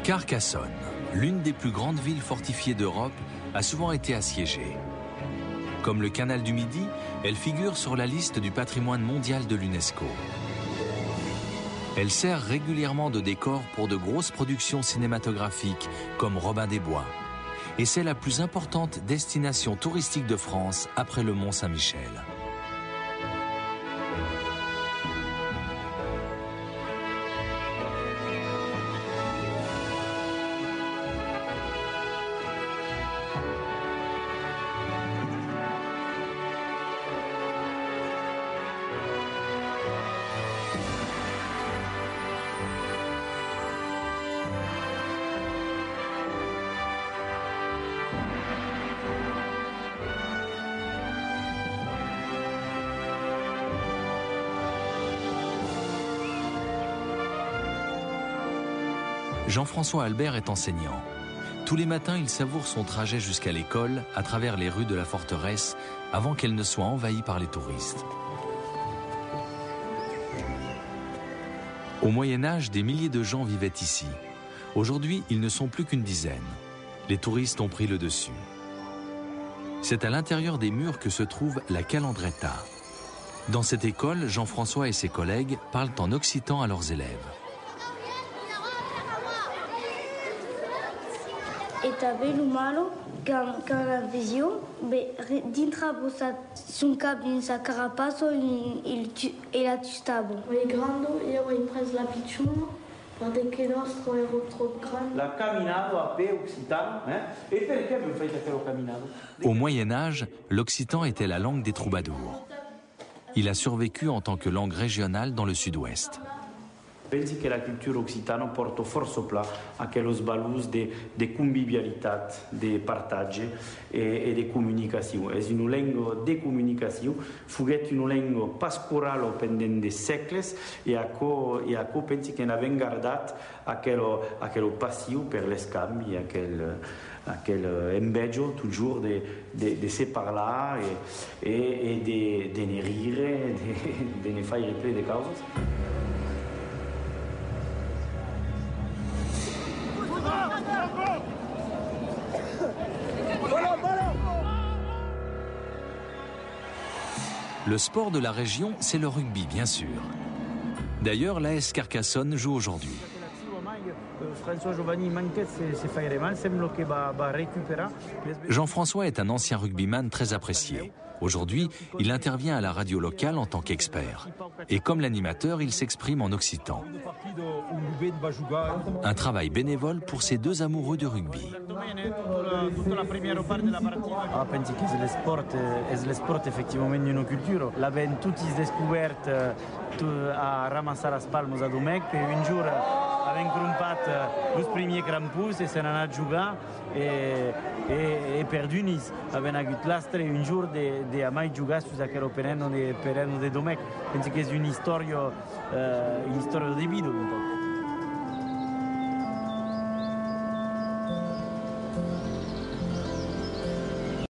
Carcassonne, l'une des plus grandes villes fortifiées d'Europe, a souvent été assiégée. Comme le canal du Midi, elle figure sur la liste du patrimoine mondial de l'UNESCO. Elle sert régulièrement de décor pour de grosses productions cinématographiques comme Robin des Bois. Et c'est la plus importante destination touristique de France après le Mont-Saint-Michel. Jean-François Albert est enseignant. Tous les matins, il savoure son trajet jusqu'à l'école à travers les rues de la forteresse avant qu'elle ne soit envahie par les touristes. Au Moyen-Âge, des milliers de gens vivaient ici. Aujourd'hui, ils ne sont plus qu'une dizaine. Les touristes ont pris le dessus. C'est à l'intérieur des murs que se trouve la Calandreta. Dans cette école, Jean-François et ses collègues parlent en occitan à leurs élèves. E també el malo que la visió dintre son cap dins la carapace e la tustavo. E grando io ho impreso la picciuna perché il nostro era troppo grande. La camminado a pe occitano, e perché vi fate quello camminado? Au Moyen-Âge, l'occitan était la langue des troubadours. Il a survécu en tant que langue régionale dans le sud-ouest. Pensi che la cultura occitana porta forse pla aquellos valors de convivialitat, de partage e de comunicació. És una llengua de comunicació, fuguet una llengua pascoral pendent de segles e aquò pensi que n'avem guardat aquel passió per l'escamp i aquel envejo toujours de se parlar e de ne rire, de ne faire ple de causes. Le sport de la région, c'est le rugby, bien sûr. D'ailleurs, l'AS Carcassonne joue aujourd'hui. Jean-François est un ancien rugbyman très apprécié. Aujourd'hui, il intervient à la radio locale en tant qu'expert. Et comme l'animateur, il s'exprime en occitan. Un travail bénévole pour ces deux amoureux du rugby. Penso che lo sport effettivamente è una cultura. L'abbiamo tutti scoperto a ramassare le palme a Domecq e un giorno abbiamo crumpat i primi crampus e se ne hanno giocato e perdu Nice. Abbiamo avuto l'astre un giorno di mai giocare su quello perenne di Domecq. Penso che è una storia di video un po'.